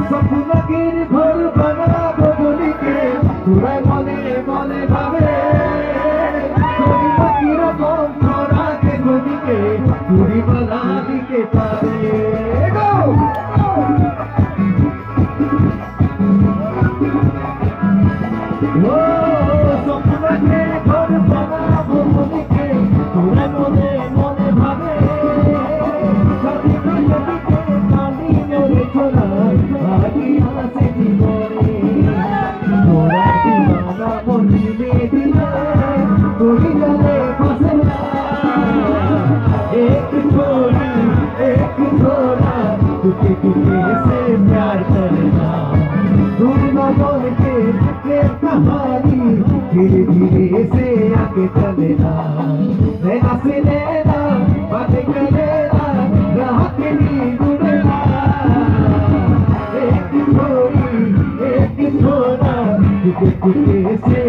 স্বপ্নকের ঘর বানাবো গলিকে তোরাই মনে মনে ভাবে কিরকম ছড়াকে গলিকে চুরি বলা দিকে পারে ও স্বপ্নকের ঘর বানাবো গলিকে তোরাই মনে মনে ভাবে से प्यार करना दुर्मन के कहानी धीरे धीरे से आगे चलेना नैना से नैना बातें करेना राह के लिए जुड़ना एक छोरी एक छोरा तुझे से